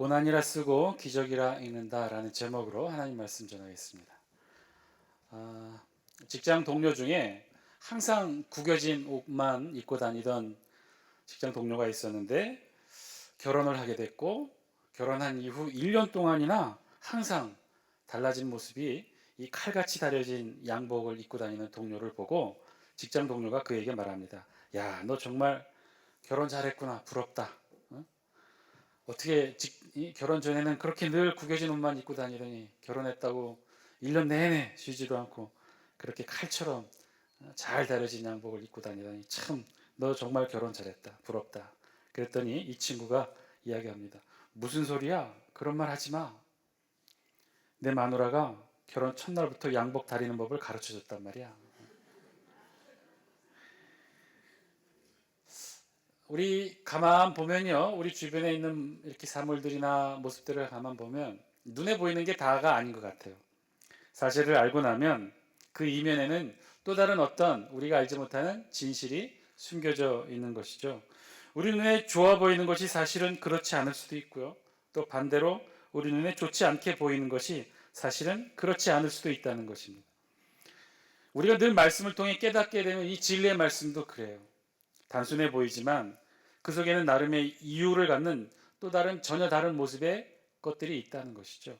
고난이라 쓰고 기적이라 읽는다라는 제목으로 하나님 말씀 전하겠습니다. 직장 동료 중에 항상 구겨진 옷만 입고 다니던 직장 동료가 있었는데 결혼을 하게 됐고, 결혼한 이후 1년 동안이나 항상 달라진 모습이 이 칼같이 다려진 양복을 입고 다니는 동료를 보고 직장 동료가 그에게 말합니다. 야, 너 정말 결혼 잘했구나. 부럽다. 어떻게 결혼 전에는 그렇게 늘 구겨진 옷만 입고 다니더니 결혼했다고 1년 내내 쉬지도 않고 그렇게 칼처럼 잘 다려진 양복을 입고 다니더니 참 너 정말 결혼 잘했다. 부럽다. 그랬더니 이 친구가 이야기합니다. 무슨 소리야? 그런 말 하지 마. 내 마누라가 결혼 첫날부터 양복 다리는 법을 가르쳐줬단 말이야. 우리 가만 보면요, 우리 주변에 있는 이렇게 사물들이나 모습들을 가만 보면 눈에 보이는 게 다가 아닌 것 같아요. 사실을 알고 나면 그 이면에는 또 다른 어떤 우리가 알지 못하는 진실이 숨겨져 있는 것이죠. 우리 눈에 좋아 보이는 것이 사실은 그렇지 않을 수도 있고요. 또 반대로 우리 눈에 좋지 않게 보이는 것이 사실은 그렇지 않을 수도 있다는 것입니다. 우리가 늘 말씀을 통해 깨닫게 되는 이 진리의 말씀도 그래요. 단순해 보이지만 그 속에는 나름의 이유를 갖는 또 다른 전혀 다른 모습의 것들이 있다는 것이죠.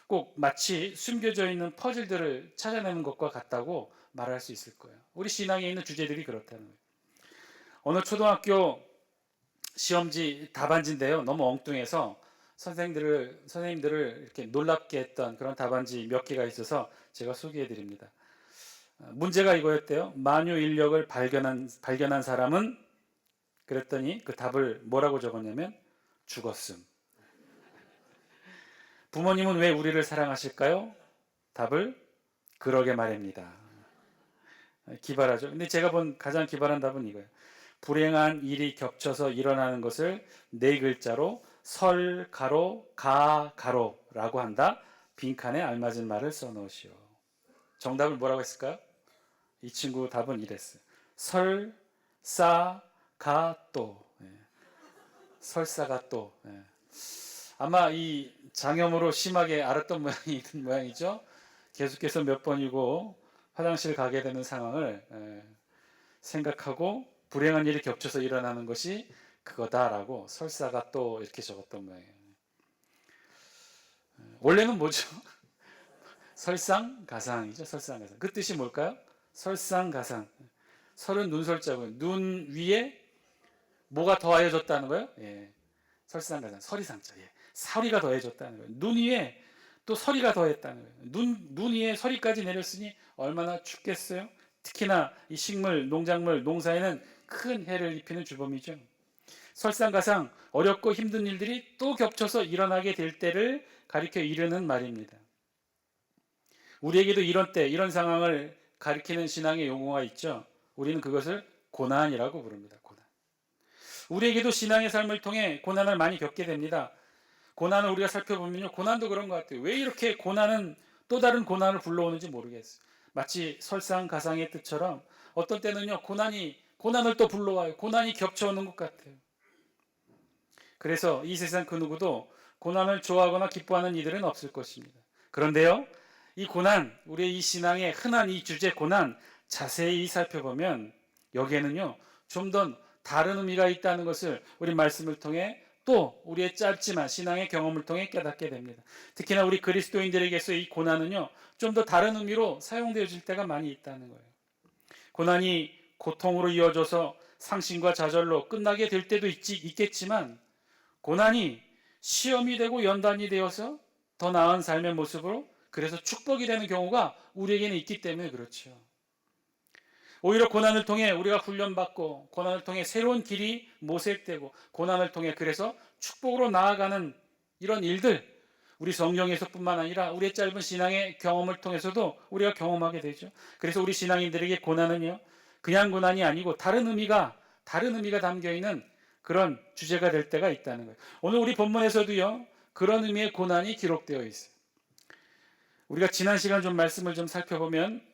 꼭 마치 숨겨져 있는 퍼즐들을 찾아내는 것과 같다고 말할 수 있을 거예요. 우리 신앙에 있는 주제들이 그렇다는 거예요. 어느 초등학교 시험지 답안지인데요. 너무 엉뚱해서 선생님들을 이렇게 놀랍게 했던 그런 답안지 몇 개가 있어서 제가 소개해 드립니다. 문제가 이거였대요. 만유 인력을 발견한 사람은, 그랬더니 그 답을 뭐라고 적었냐면 죽었음. 부모님은 왜 우리를 사랑하실까요? 답을 그러게 말입니다. 기발하죠. 근데 제가 본 가장 기발한 답은 이거예요. 불행한 일이 겹쳐서 일어나는 것을 네 글자로 설 가로 가 가로라고 한다. 빈칸에 알맞은 말을 써놓으시오. 정답을 뭐라고 했을까요? 이 친구 답은 이랬어요. 설사가또. 설사가또. 아마 이 장염으로 심하게 앓았던 모양이죠. 계속해서 몇 번이고 화장실 가게 되는 상황을 생각하고 불행한 일이 겹쳐서 일어나는 것이 그거다라고 설사가또 이렇게 적었던 모양이에요. 원래는 뭐죠? 설상가상이죠. 설상가상. 그 뜻이 뭘까요? 설상가상. 설은 눈설자고요. 눈 위에 뭐가 더하여졌다는 거예요? 예. 설상가상. 설이상자. 예. 설이가 더해졌다는 거예요. 눈 위에 또 설이가 더했다는 거예요. 눈 위에 설이까지 내렸으니 얼마나 춥겠어요? 특히나 이 식물, 농작물, 농사에는 큰 해를 입히는 주범이죠. 설상가상, 어렵고 힘든 일들이 또 겹쳐서 일어나게 될 때를 가리켜 이르는 말입니다. 우리에게도 이런 때, 이런 상황을 가리키는 신앙의 용어가 있죠. 우리는 그것을 고난이라고 부릅니다. 고난. 우리에게도 신앙의 삶을 통해 고난을 많이 겪게 됩니다. 고난을 우리가 살펴보면요, 고난도 그런 것 같아요. 왜 이렇게 고난은 또 다른 고난을 불러오는지 모르겠어요. 마치 설상가상의 뜻처럼 어떤 때는요, 고난을 또 불러와요. 고난이 겹쳐오는 것 같아요. 그래서 이 세상 그 누구도 고난을 좋아하거나 기뻐하는 이들은 없을 것입니다. 그런데요, 이 고난, 우리의 이 신앙의 흔한 이 주제 고난 자세히 살펴보면 여기에는요, 좀 더 다른 의미가 있다는 것을 우리 말씀을 통해 또 우리의 짧지만 신앙의 경험을 통해 깨닫게 됩니다. 특히나 우리 그리스도인들에게서 이 고난은요, 좀 더 다른 의미로 사용되어질 때가 많이 있다는 거예요. 고난이 고통으로 이어져서 상심과 좌절로 끝나게 될 때도 있겠지만, 고난이 시험이 되고 연단이 되어서 더 나은 삶의 모습으로, 그래서 축복이 되는 경우가 우리에게는 있기 때문에 그렇죠. 오히려 고난을 통해 우리가 훈련받고 고난을 통해 새로운 길이 모색되고 고난을 통해 그래서 축복으로 나아가는 이런 일들, 우리 성경에서뿐만 아니라 우리의 짧은 신앙의 경험을 통해서도 우리가 경험하게 되죠. 그래서 우리 신앙인들에게 고난은요, 그냥 고난이 아니고 다른 의미가 담겨있는 그런 주제가 될 때가 있다는 거예요. 오늘 우리 본문에서도요, 그런 의미의 고난이 기록되어 있어요. 우리가 지난 시간 좀 말씀을 좀 살펴보면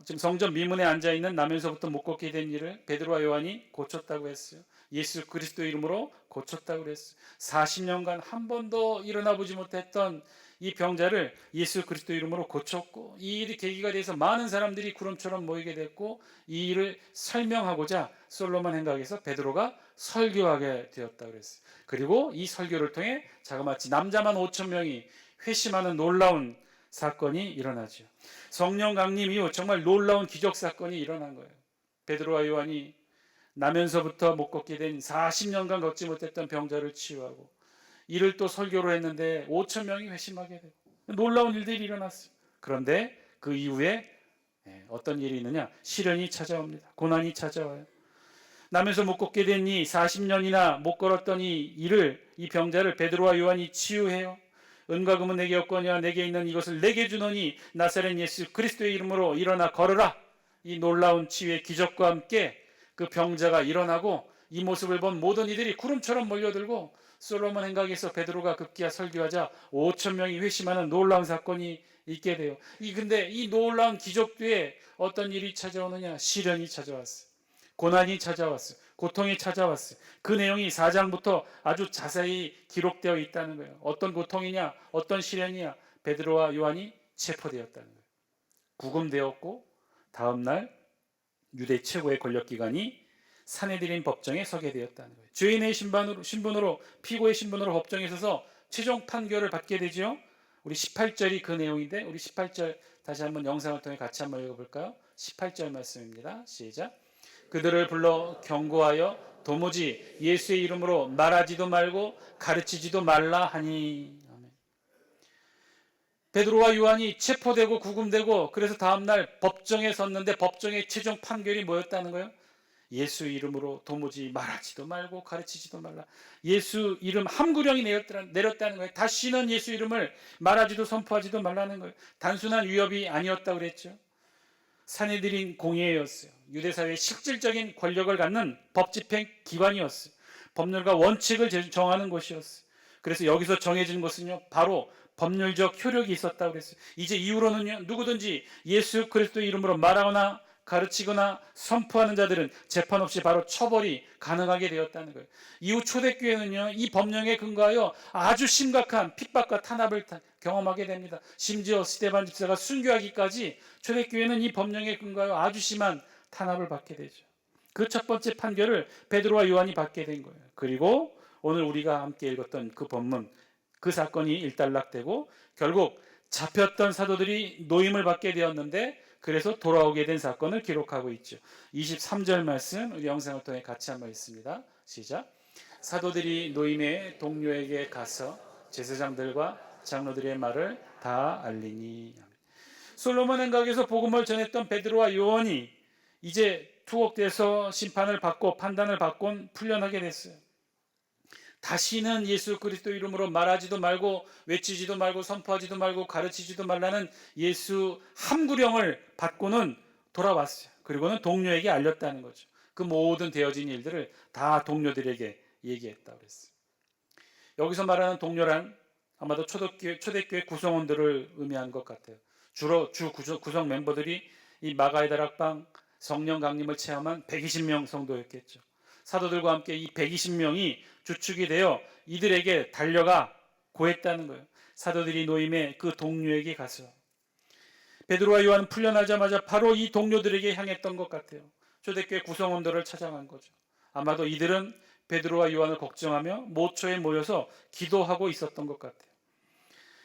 지금 성전 미문에 앉아있는 나면서부터 못 걷게 된 일을 베드로와 요한이 고쳤다고 했어요. 예수 그리스도 이름으로 고쳤다고 그랬어요. 40년간 한 번도 일어나 보지 못했던 이 병자를 예수 그리스도 이름으로 고쳤고, 이 일이 계기가 돼서 많은 사람들이 구름처럼 모이게 됐고, 이 일을 설명하고자 솔로몬 행각에서 베드로가 설교하게 되었다고 그랬어요. 그리고 이 설교를 통해 자그마치 남자만 5천 명이 회심하는 놀라운 사건이 일어나죠. 성령 강림 이후 정말 놀라운 기적 사건이 일어난 거예요. 베드로와 요한이 나면서부터 못 걷게 된 40년간 걷지 못했던 병자를 치유하고, 이를 또 설교로 했는데 5천 명이 회심하게 되고 놀라운 일들이 일어났어요. 그런데 그 이후에 어떤 일이 있느냐? 시련이 찾아옵니다. 고난이 찾아와요. 나면서 못 걷게 된 이 40년이나 못 걸었던 이 병자를 베드로와 요한이 치유해요. 은과 금은 내게 없거니와 내게 있는 이것을 내게 주노니 나사렛 예수 그리스도의 이름으로 일어나 걸으라. 이 놀라운 치유의 기적과 함께 그 병자가 일어나고, 이 모습을 본 모든 이들이 구름처럼 몰려들고, 솔로몬 행각에서 베드로가 급기야 설교하자 5천 명이 회심하는 놀라운 사건이 있게 돼요. 근데 이 놀라운 기적 뒤에 어떤 일이 찾아오느냐? 시련이 찾아왔어요. 고난이 찾아왔어요. 고통이 찾아왔어요. 그 내용이 4장부터 아주 자세히 기록되어 있다는 거예요. 어떤 고통이냐? 어떤 시련이냐? 베드로와 요한이 체포되었다는 거예요. 구금되었고, 다음날 유대 최고의 권력기관이 사내들인 법정에 서게 되었다는 거예요. 죄인의 신분으로 피고의 신분으로 법정에 서서 최종 판결을 받게 되죠. 우리 18절이 그 내용인데, 우리 18절 다시 한번 영상을 통해 같이 한번 읽어볼까요? 18절 말씀입니다. 시작. 그들을 불러 경고하여 도무지 예수의 이름으로 말하지도 말고 가르치지도 말라 하니. 아멘. 베드로와 요한이 체포되고 구금되고, 그래서 다음날 법정에 섰는데 법정의 최종 판결이 뭐였다는 거예요? 예수 이름으로 도무지 말하지도 말고 가르치지도 말라. 예수 이름 함구령이 내렸다는 거예요. 다시는 예수 이름을 말하지도 선포하지도 말라는 거예요. 단순한 위협이 아니었다고 그랬죠. 사내들인 공의회였어요. 유대사회의 실질적인 권력을 갖는 법집행 기관이었어요. 법률과 원칙을 정하는 곳이었어요. 그래서 여기서 정해진 것은요, 바로 법률적 효력이 있었다고 그랬어요. 이제 이후로는요, 누구든지 예수 그리스도 이름으로 말하거나 가르치거나 선포하는 자들은 재판 없이 바로 처벌이 가능하게 되었다는 거예요. 이후 초대교회는요, 이 법령에 근거하여 아주 심각한 핍박과 탄압을 경험하게 됩니다. 심지어 스데반 집사가 순교하기까지 초대교회는 이 법령에 근거하여 아주 심한 탄압을 받게 되죠. 그 첫 번째 판결을 베드로와 요한이 받게 된 거예요. 그리고 오늘 우리가 함께 읽었던 그 본문, 그 사건이 일단락되고 결국 잡혔던 사도들이 노임을 받게 되었는데, 그래서 돌아오게 된 사건을 기록하고 있죠. 23절 말씀 우리 영상을 통해 같이 한번 읽습니다. 시작. 사도들이 노임의 동료에게 가서 제사장들과 장로들의 말을 다 알리니. 솔로몬 행각에서 복음을 전했던 베드로와 요한이 이제 투옥돼서 심판을 받고 판단을 받곤 풀려나게 됐어요. 다시는 예수 그리스도 이름으로 말하지도 말고 외치지도 말고 선포하지도 말고 가르치지도 말라는 예수 함구령을 받고는 돌아왔어요. 그리고는 동료에게 알렸다는 거죠. 그 모든 되어진 일들을 다 동료들에게 얘기했다고 그랬어요. 여기서 말하는 동료란 아마도 초대교회 구성원들을 의미한 것 같아요. 주로 구성 멤버들이 이 마가의 다락방 성령 강림을 체험한 120명 성도였겠죠. 사도들과 함께 이 120명이 주축이 되어 이들에게 달려가 고했다는 거예요. 사도들이 노임의 그 동료에게 가서 베드로와 요한은 풀려나자마자 바로 이 동료들에게 향했던 것 같아요. 초대교회 구성원들을 찾아간 거죠. 아마도 이들은 베드로와 요한을 걱정하며 모초에 모여서 기도하고 있었던 것 같아요.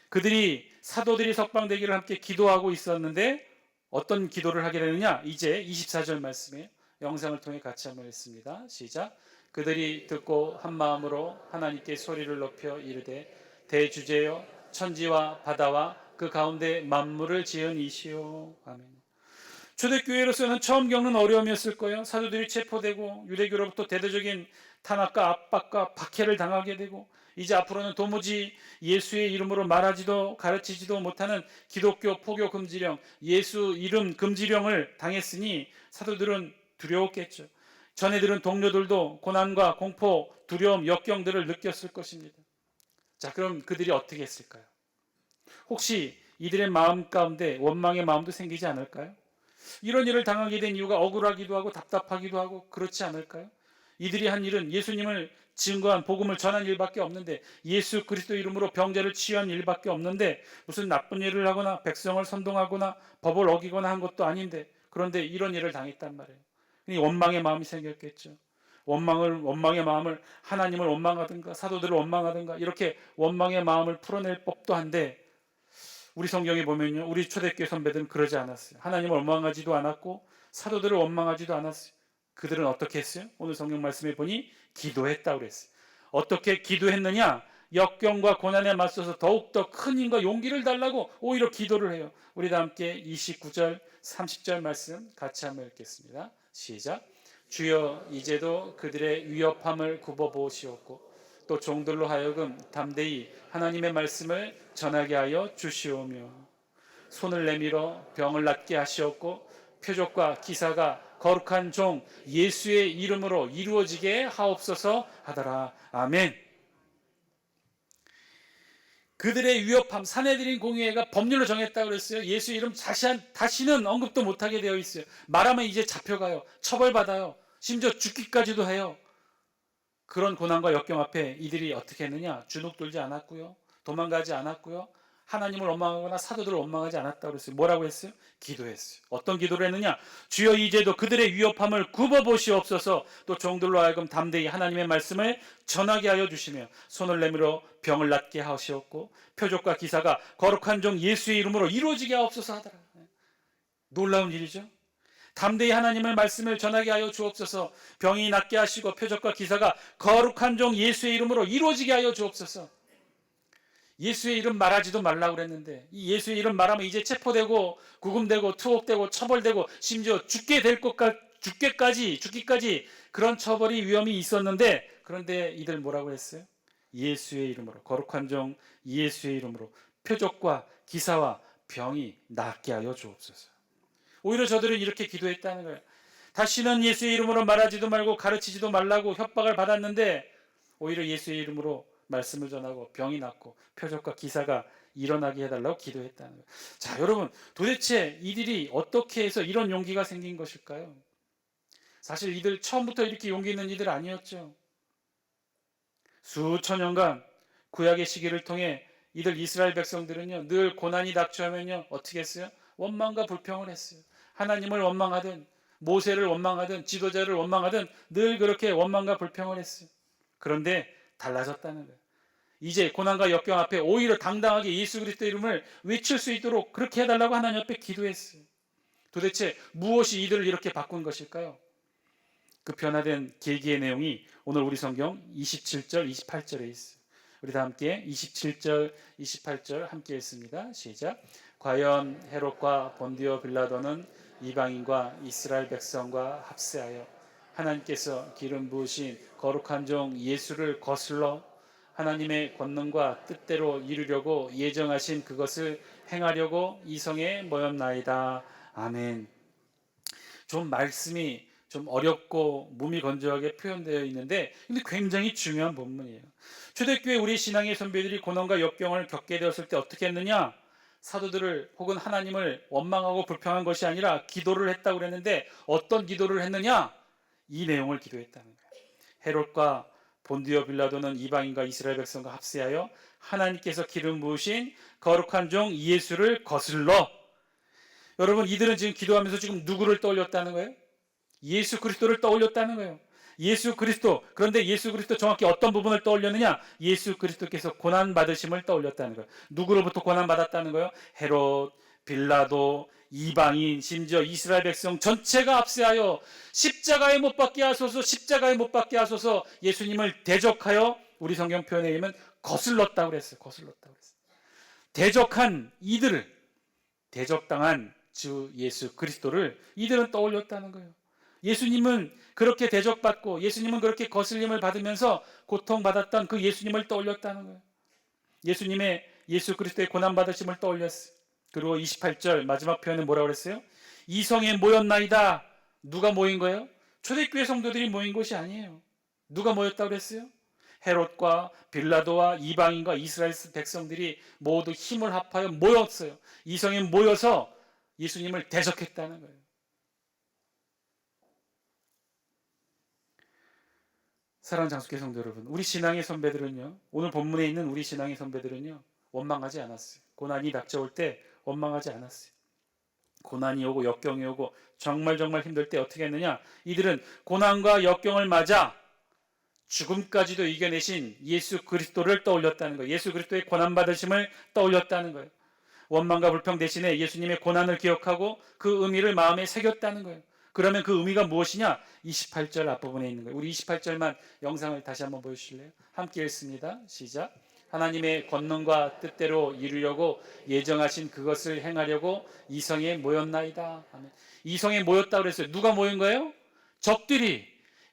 그들이 사도들이 석방되기를 함께 기도하고 있었는데 어떤 기도를 하게 되느냐? 이제 24절 말씀에 영상을 통해 같이 한번 읽습니다. 시작. 그들이 듣고 한 마음으로 하나님께 소리를 높여 이르되 대주제여 천지와 바다와 그 가운데 만물을 지은 이시오. 아멘. 초대교회로서는 처음 겪는 어려움이었을 거예요. 사도들이 체포되고 유대교로부터 대대적인 탄압과 압박과 박해를 당하게 되고, 이제 앞으로는 도무지 예수의 이름으로 말하지도 가르치지도 못하는 기독교 포교 금지령, 예수 이름 금지령을 당했으니 사도들은 두려웠겠죠. 전애들은 동료들도 고난과 공포, 두려움, 역경들을 느꼈을 것입니다. 자, 그럼 그들이 어떻게 했을까요? 혹시 이들의 마음 가운데 원망의 마음도 생기지 않을까요? 이런 일을 당하게 된 이유가 억울하기도 하고 답답하기도 하고 그렇지 않을까요? 이들이 한 일은 예수님을 증거한 복음을 전한 일밖에 없는데, 예수 그리스도 이름으로 병자를 치유한 일밖에 없는데, 무슨 나쁜 일을 하거나 백성을 선동하거나 법을 어기거나 한 것도 아닌데, 그런데 이런 일을 당했단 말이에요. 원망의 마음이 생겼겠죠. 원망의 마음을, 하나님을 원망하든가 사도들을 원망하든가 이렇게 원망의 마음을 풀어낼 법도 한데, 우리 성경에 보면요, 우리 초대교회 선배들은 그러지 않았어요. 하나님을 원망하지도 않았고 사도들을 원망하지도 않았어요. 그들은 어떻게 했어요? 오늘 성경 말씀에 보니 기도했다고 그랬어요. 어떻게 기도했느냐? 역경과 고난에 맞서서 더욱더 큰 힘과 용기를 달라고 오히려 기도를 해요. 우리 다 함께 29절 30절 말씀 같이 한번 읽겠습니다. 시작. 주여, 이제도 그들의 위협함을 굽어보시옵고 또 종들로 하여금 담대히 하나님의 말씀을 전하게 하여 주시오며, 손을 내밀어 병을 낫게 하시옵고 표적과 기사가 거룩한 종 예수의 이름으로 이루어지게 하옵소서 하더라. 아멘. 그들의 위협함, 사내들인 공의회가 법률로 정했다고 그랬어요. 예수 이름 다시는 언급도 못하게 되어 있어요. 말하면 이제 잡혀가요. 처벌받아요. 심지어 죽기까지도 해요. 그런 고난과 역경 앞에 이들이 어떻게 했느냐? 주눅들지 않았고요, 도망가지 않았고요, 하나님을 원망하거나 사도들을 원망하지 않았다고 그랬어요. 뭐라고 했어요? 기도했어요. 어떤 기도를 했느냐? 주여, 이제도 그들의 위협함을 굽어보시옵소서. 또 종들로 하여금 담대히 하나님의 말씀을 전하게 하여 주시며 손을 내밀어 병을 낫게 하시옵고 표적과 기사가 거룩한 종 예수의 이름으로 이루어지게 하옵소서 하더라. 놀라운 일이죠. 담대히 하나님의 말씀을 전하게 하여 주옵소서. 병이 낫게 하시고 표적과 기사가 거룩한 종 예수의 이름으로 이루어지게 하여 주옵소서. 예수의 이름 말하지도 말라고 그랬는데, 이 예수의 이름 말하면 이제 체포되고 구금되고 투옥되고 처벌되고 심지어 죽기까지 그런 처벌이 위험이 있었는데, 그런데 이들 뭐라고 했어요? 예수의 이름으로, 거룩한 종 예수의 이름으로 표적과 기사와 병이 낫게 하여 주옵소서. 오히려 저들은 이렇게 기도했다는 거예요. 다시는 예수의 이름으로 말하지도 말고 가르치지도 말라고 협박을 받았는데, 오히려 예수의 이름으로 말씀을 전하고 병이 낫고 표적과 기사가 일어나게 해달라고 기도했다는 거예요. 자, 여러분, 도대체 이들이 어떻게 해서 이런 용기가 생긴 것일까요? 사실 이들 처음부터 이렇게 용기 있는 이들 아니었죠. 수천 년간 구약의 시기를 통해 이들 이스라엘 백성들은요, 늘 고난이 닥쳐오면요 어떻게 했어요? 원망과 불평을 했어요. 하나님을 원망하든 모세를 원망하든 지도자를 원망하든 늘 그렇게 원망과 불평을 했어요. 그런데 달라졌다는 거예요. 이제 고난과 역경 앞에 오히려 당당하게 예수 그리스도 이름을 외칠 수 있도록 그렇게 해달라고 하나님 앞에 기도했어요. 도대체 무엇이 이들을 이렇게 바꾼 것일까요? 그 변화된 계기의 내용이 오늘 우리 성경 27절 28절에 있어요. 우리 다 함께 27절 28절 함께 읽습니다. 시작. 과연 헤롯과 본디오 빌라도는 이방인과 이스라엘 백성과 합세하여 하나님께서 기름 부으신 거룩한 종 예수를 거슬러 하나님의 권능과 뜻대로 이루려고 예정하신 그것을 행하려고 이성에 모였나이다. 아멘. 좀 말씀이 좀 어렵고 몸이 건조하게 표현되어 있는데, 근데 굉장히 중요한 본문이에요. 초대교회 우리 신앙의 선배들이 고난과 역경을 겪게 되었을 때 어떻게 했느냐? 사도들을 혹은 하나님을 원망하고 불평한 것이 아니라 기도를 했다고 그랬는데, 어떤 기도를 했느냐? 이 내용을 기도했다는 거예요. 헤롯과 본디오 빌라도는 이방인과 이스라엘 백성과 합세하여 하나님께서 기름 부으신 거룩한 종 예수를 거슬러. 여러분, 이들은 지금 기도하면서 지금 누구를 떠올렸다는 거예요? 예수 그리스도를 떠올렸다는 거예요. 예수 그리스도. 그런데 예수 그리스도 정확히 어떤 부분을 떠올렸느냐? 예수 그리스도께서 고난 받으심을 떠올렸다는 거예요. 누구로부터 고난 받았다는 거예요? 헤롯, 빌라도, 이방인, 심지어 이스라엘 백성 전체가 합세하여 십자가에 못 박게 하소서, 십자가에 못 박게 하소서, 예수님을 대적하여, 우리 성경 표현에 의하면 거슬렀다고 그랬어요. 거슬렀다고 그랬어요. 대적한 이들을, 대적당한 주 예수 그리스도를 이들은 떠올렸다는 거예요. 예수님은 그렇게 대적받고 예수님은 그렇게 거슬림을 받으면서 고통받았던 그 예수님을 떠올렸다는 거예요. 예수 그리스도의 고난받으심을 떠올렸어요. 그리고 28절 마지막 표현은 뭐라고 그랬어요? 이성에 모였나이다. 누가 모인 거예요? 초대교회 성도들이 모인 것이 아니에요. 누가 모였다고 그랬어요? 헤롯과 빌라도와 이방인과 이스라엘 백성들이 모두 힘을 합하여 모였어요. 이성에 모여서 예수님을 대적했다는 거예요. 사랑하는 장숙회 성도 여러분, 우리 신앙의 선배들은요, 오늘 본문에 있는 우리 신앙의 선배들은요, 원망하지 않았어요. 고난이 닥쳐올 때 원망하지 않았어요. 고난이 오고 역경이 오고 정말 힘들 때 어떻게 했느냐? 이들은 고난과 역경을 맞아 죽음까지도 이겨내신 예수 그리스도를 떠올렸다는 거예요. 예수 그리스도의 고난받으심을 떠올렸다는 거예요. 원망과 불평 대신에 예수님의 고난을 기억하고 그 의미를 마음에 새겼다는 거예요. 그러면 그 의미가 무엇이냐? 28절 앞부분에 있는 거예요. 우리 28절만 영상을 다시 한번 보여주실래요? 함께 읽습니다. 시작. 하나님의 권능과 뜻대로 이루려고 예정하신 그것을 행하려고 이성에 모였나이다. 아멘. 이성에 모였다고 그랬어요. 누가 모인 거예요? 적들이,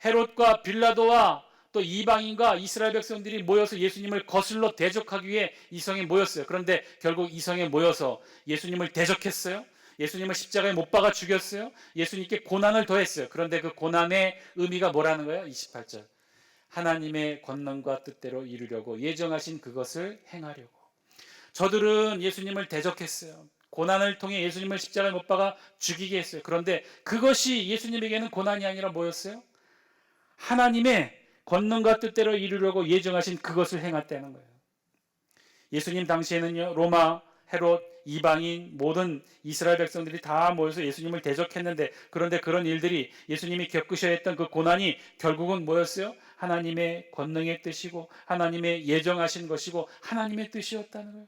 헤롯과 빌라도와 또 이방인과 이스라엘 백성들이 모여서 예수님을 거슬러 대적하기 위해 이성에 모였어요. 그런데 결국 이성에 모여서 예수님을 대적했어요. 예수님을 십자가에 못 박아 죽였어요. 예수님께 고난을 더했어요. 그런데 그 고난의 의미가 뭐라는 거예요? 28절. 하나님의 권능과 뜻대로 이루려고 예정하신 그것을 행하려고. 저들은 예수님을 대적했어요. 고난을 통해 예수님을 십자가에 못 박아 죽이게 했어요. 그런데 그것이 예수님에게는 고난이 아니라 뭐였어요? 하나님의 권능과 뜻대로 이루려고 예정하신 그것을 행했다는 거예요. 예수님 당시에는요, 로마, 헤롯, 이방인, 모든 이스라엘 백성들이 다 모여서 예수님을 대적했는데, 그런데 그런 일들이 예수님이 겪으셔야 했던 그 고난이 결국은 뭐였어요? 하나님의 권능의 뜻이고 하나님의 예정하신 것이고 하나님의 뜻이었다는 거예요.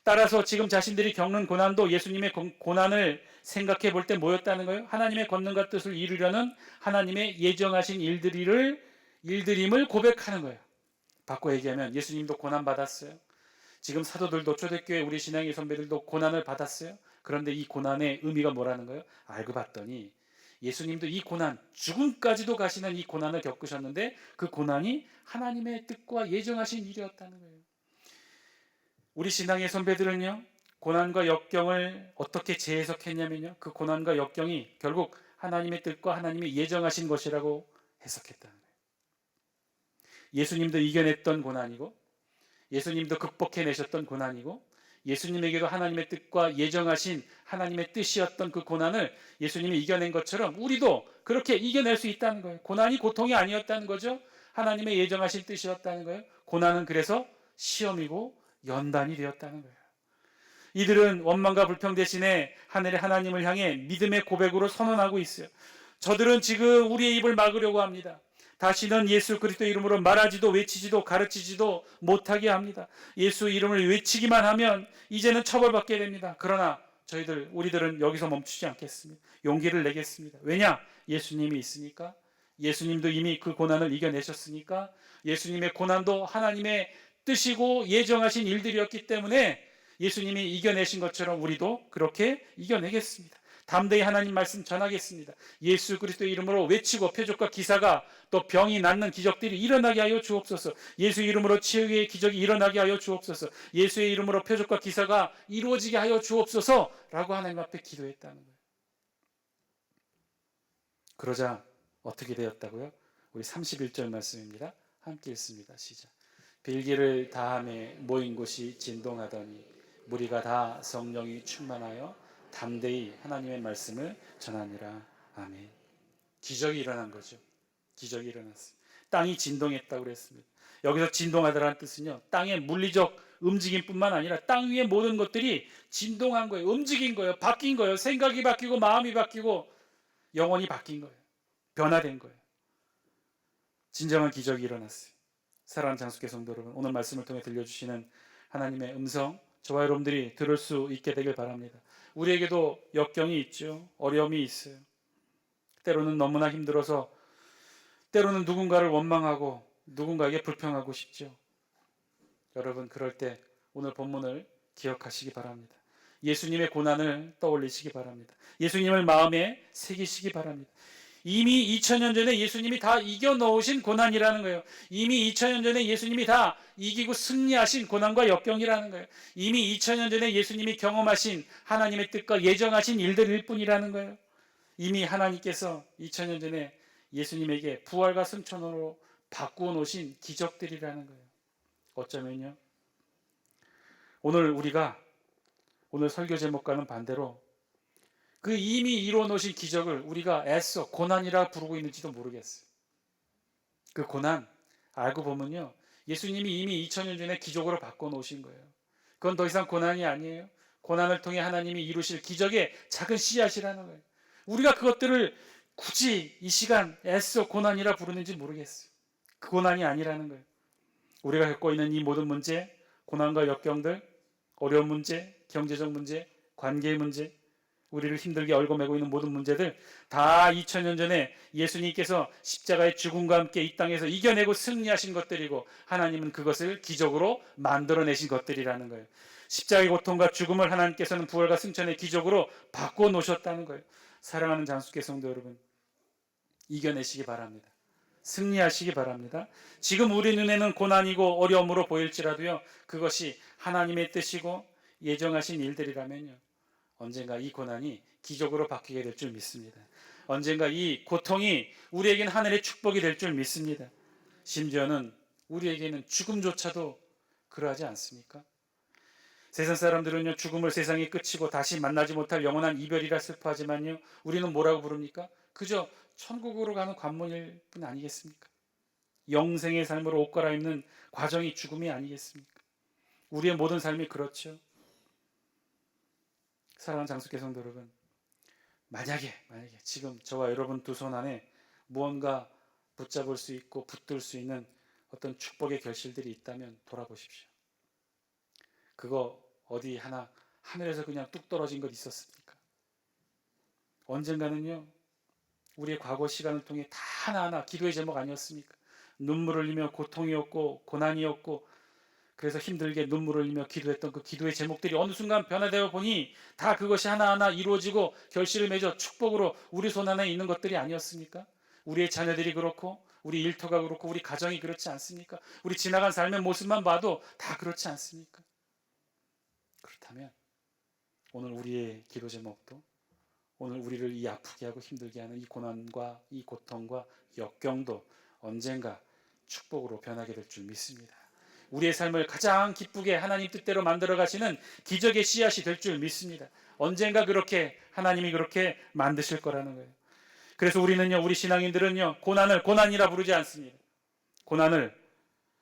따라서 지금 자신들이 겪는 고난도 예수님의 고난을 생각해 볼 때 뭐였다는 거예요? 하나님의 권능과 뜻을 이루려는 하나님의 예정하신 일들임을 고백하는 거예요. 바꿔 얘기하면 예수님도 고난 받았어요. 지금 사도들도 초대교회 우리 신앙의 선배들도 고난을 받았어요. 그런데 이 고난의 의미가 뭐라는 거예요? 알고 봤더니 예수님도 이 고난, 죽음까지도 가시는 이 고난을 겪으셨는데 그 고난이 하나님의 뜻과 예정하신 일이었다는 거예요. 우리 신앙의 선배들은요, 고난과 역경을 어떻게 재해석했냐면요, 그 고난과 역경이 결국 하나님의 뜻과 하나님의 예정하신 것이라고 해석했다는 거예요. 예수님도 이겨냈던 고난이고, 예수님도 극복해내셨던 고난이고, 예수님에게도 하나님의 뜻과 예정하신 하나님의 뜻이었던 그 고난을 예수님이 이겨낸 것처럼 우리도 그렇게 이겨낼 수 있다는 거예요. 고난이 고통이 아니었다는 거죠. 하나님의 예정하신 뜻이었다는 거예요. 고난은 그래서 시험이고 연단이 되었다는 거예요. 이들은 원망과 불평 대신에 하늘의 하나님을 향해 믿음의 고백으로 선언하고 있어요. 저들은 지금 우리의 입을 막으려고 합니다. 다시는 예수 그리스도 이름으로 말하지도 외치지도 가르치지도 못하게 합니다. 예수 이름을 외치기만 하면 이제는 처벌받게 됩니다. 그러나 우리들은 여기서 멈추지 않겠습니다. 용기를 내겠습니다. 왜냐? 예수님이 있으니까. 예수님도 이미 그 고난을 이겨내셨으니까. 예수님의 고난도 하나님의 뜻이고 예정하신 일들이었기 때문에 예수님이 이겨내신 것처럼 우리도 그렇게 이겨내겠습니다. 담대히 하나님 말씀 전하겠습니다. 예수 그리스도의 이름으로 외치고 표적과 기사가 또 병이 낫는 기적들이 일어나게 하여 주옵소서. 예수 이름으로 치유의 기적이 일어나게 하여 주옵소서. 예수의 이름으로 표적과 기사가 이루어지게 하여 주옵소서 라고 하나님 앞에 기도했다는 거예요. 그러자 어떻게 되었다고요? 우리 31절 말씀입니다. 함께 읽습니다. 시작. 빌기를 다함에 모인 곳이 진동하더니 무리가 다 성령이 충만하여 담대히 하나님의 말씀을 전하니라. 아멘. 기적이 일어난 거죠. 기적이 일어났어요. 땅이 진동했다고 그랬습니다. 여기서 진동하다라는 뜻은요, 땅의 물리적 움직임뿐만 아니라 땅 위의 모든 것들이 진동한 거예요. 움직인 거예요. 바뀐 거예요. 생각이 바뀌고 마음이 바뀌고 영혼이 바뀐 거예요. 변화된 거예요. 진정한 기적이 일어났어요. 사랑하는 장숙회 성도 여러분, 오늘 말씀을 통해 들려주시는 하나님의 음성, 저와 여러분들이 들을 수 있게 되길 바랍니다. 우리에게도 역경이 있죠. 어려움이 있어요. 때로는 너무나 힘들어서 때로는 누군가를 원망하고 누군가에게 불평하고 싶죠. 여러분, 그럴 때 오늘 본문을 기억하시기 바랍니다. 예수님의 고난을 떠올리시기 바랍니다. 예수님을 마음에 새기시기 바랍니다. 이미 2000년 전에 예수님이 다 이겨놓으신 고난이라는 거예요. 이미 2000년 전에 예수님이 다 이기고 승리하신 고난과 역경이라는 거예요. 이미 2000년 전에 예수님이 경험하신 하나님의 뜻과 예정하신 일들일 뿐이라는 거예요. 이미 하나님께서 2000년 전에 예수님에게 부활과 승천으로 바꾸어 놓으신 기적들이라는 거예요. 어쩌면요, 오늘 설교 제목과는 반대로 그 이미 이루어 놓으신 기적을 우리가 애써 고난이라 부르고 있는지도 모르겠어요. 그 고난, 알고 보면요, 예수님이 이미 2000년 전에 기적으로 바꿔놓으신 거예요. 그건 더 이상 고난이 아니에요. 고난을 통해 하나님이 이루실 기적의 작은 씨앗이라는 거예요. 우리가 그것들을 굳이 이 시간 애써 고난이라 부르는지 모르겠어요. 그 고난이 아니라는 거예요. 우리가 겪고 있는 이 모든 문제, 고난과 역경들, 어려운 문제, 경제적 문제, 관계의 문제, 우리를 힘들게 얽어매고 있는 모든 문제들 다 2000년 전에 예수님께서 십자가의 죽음과 함께 이 땅에서 이겨내고 승리하신 것들이고, 하나님은 그것을 기적으로 만들어내신 것들이라는 거예요. 십자가의 고통과 죽음을 하나님께서는 부활과 승천의 기적으로 바꿔놓으셨다는 거예요. 사랑하는 장수교 성도 여러분, 이겨내시기 바랍니다. 승리하시기 바랍니다. 지금 우리 눈에는 고난이고 어려움으로 보일지라도요, 그것이 하나님의 뜻이고 예정하신 일들이라면요, 언젠가 이 고난이 기적으로 바뀌게 될 줄 믿습니다. 언젠가 이 고통이 우리에게는 하늘의 축복이 될 줄 믿습니다. 심지어는 우리에게는 죽음조차도 그러하지 않습니까? 세상 사람들은요, 죽음을 세상의 끝이고 다시 만나지 못할 영원한 이별이라 슬퍼하지만요, 우리는 뭐라고 부릅니까? 그저 천국으로 가는 관문일 뿐 아니겠습니까? 영생의 삶으로 옷 갈아입는 과정이 죽음이 아니겠습니까? 우리의 모든 삶이 그렇죠. 사랑하는 장수교 성도 여러분, 만약에 지금 저와 여러분 두 손 안에 무언가 붙잡을 수 있고 붙들 수 있는 어떤 축복의 결실들이 있다면 돌아보십시오. 그거 어디 하나 하늘에서 그냥 뚝 떨어진 것 있었습니까? 언젠가는요, 우리의 과거 시간을 통해 다 하나하나 기도의 제목 아니었습니까? 눈물을 흘리며 고통이었고 고난이었고, 그래서 힘들게 눈물을 흘리며 기도했던 그 기도의 제목들이 어느 순간 변화되어 보니 다 그것이 하나하나 이루어지고 결실을 맺어 축복으로 우리 손 안에 있는 것들이 아니었습니까? 우리의 자녀들이 그렇고, 우리 일터가 그렇고, 우리 가정이 그렇지 않습니까? 우리 지나간 삶의 모습만 봐도 다 그렇지 않습니까? 그렇다면 오늘 우리의 기도 제목도, 오늘 우리를 이 아프게 하고 힘들게 하는 이 고난과 이 고통과 역경도 언젠가 축복으로 변하게 될 줄 믿습니다. 우리의 삶을 가장 기쁘게 하나님 뜻대로 만들어 가시는 기적의 씨앗이 될 줄 믿습니다. 언젠가 그렇게 하나님이 그렇게 만드실 거라는 거예요. 그래서 우리 신앙인들은요, 고난을 고난이라 부르지 않습니다. 고난을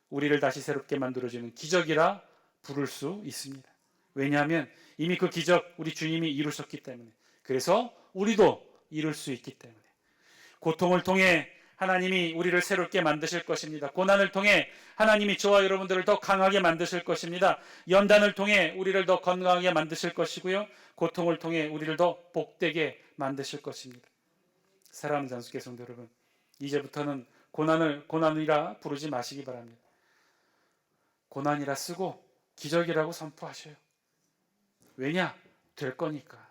우리를 다시 새롭게 만들어주는 기적이라 부를 수 있습니다. 왜냐하면 이미 그 기적 우리 주님이 이루셨기 때문에, 그래서 우리도 이룰 수 있기 때문에. 고통을 통해 하나님이 우리를 새롭게 만드실 것입니다. 고난을 통해 하나님이 저와 여러분들을 더 강하게 만드실 것입니다. 연단을 통해 우리를 더 건강하게 만드실 것이고요, 고통을 통해 우리를 더 복되게 만드실 것입니다. 사랑하는 장수교 성도 여러분, 이제부터는 고난을 고난이라 부르지 마시기 바랍니다. 고난이라 쓰고 기적이라고 선포하셔요. 왜냐? 될 거니까.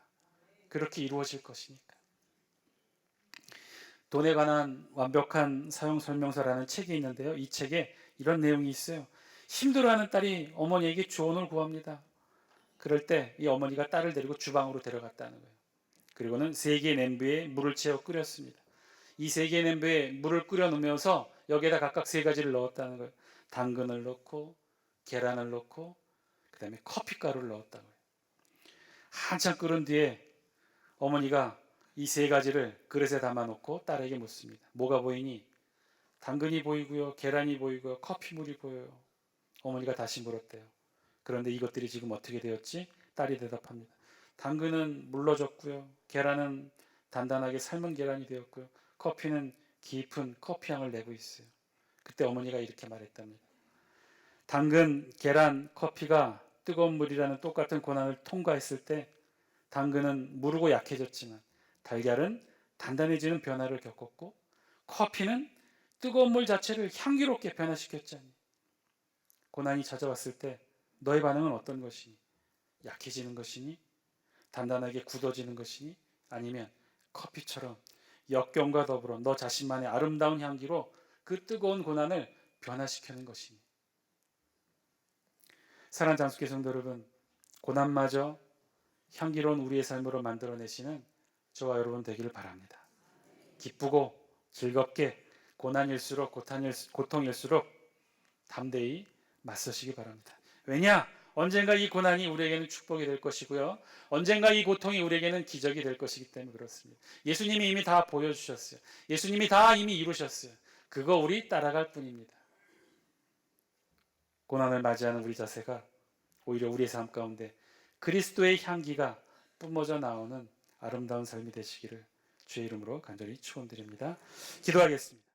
그렇게 이루어질 것이니까. 돈에 관한 완벽한 사용 설명서라는 책이 있는데요, 이 책에 이런 내용이 있어요. 힘들어하는 딸이 어머니에게 조언을 구합니다. 그럴 때 이 어머니가 딸을 데리고 주방으로 데려갔다는 거예요. 그리고는 3개의 냄비에 물을 채워 끓였습니다. 이 3개의 냄비에 물을 끓여 놓으면서 여기에다 각각 3가지를 넣었다는 거예요. 당근을 넣고 계란을 넣고 그 다음에 커피가루를 넣었다고요. 한참 끓은 뒤에 어머니가 이 3가지를 그릇에 담아놓고 딸에게 묻습니다. 뭐가 보이니? 당근이 보이고요, 계란이 보이고요, 커피물이 보여요. 어머니가 다시 물었대요. 그런데 이것들이 지금 어떻게 되었지? 딸이 대답합니다. 당근은 물러졌고요, 계란은 단단하게 삶은 계란이 되었고요, 커피는 깊은 커피향을 내고 있어요. 그때 어머니가 이렇게 말했답니다. 당근, 계란, 커피가 뜨거운 물이라는 똑같은 고난을 통과했을 때 당근은 무르고 약해졌지만 달걀은 단단해지는 변화를 겪었고, 커피는 뜨거운 물 자체를 향기롭게 변화시켰잖니. 고난이 찾아왔을 때 너의 반응은 어떤 것이니? 약해지는 것이니? 단단하게 굳어지는 것이니? 아니면 커피처럼 역경과 더불어 너 자신만의 아름다운 향기로 그 뜨거운 고난을 변화시키는 것이니? 사랑하는 장수교 성도 여러분, 고난마저 향기로운 우리의 삶으로 만들어내시는 저와 여러분 되기를 바랍니다. 기쁘고 즐겁게 고난일수록 고통일수록 담대히 맞서시기 바랍니다. 왜냐? 언젠가 이 고난이 우리에게는 축복이 될 것이고요, 언젠가 이 고통이 우리에게는 기적이 될 것이기 때문에 그렇습니다. 예수님이 이미 다 보여주셨어요. 예수님이 다 이미 이루셨어요. 그거 우리 따라갈 뿐입니다. 고난을 맞이하는 우리 자세가 오히려 우리의 삶 가운데 그리스도의 향기가 뿜어져 나오는 아름다운 삶이 되시기를 주의 이름으로 간절히 축원드립니다. 기도하겠습니다.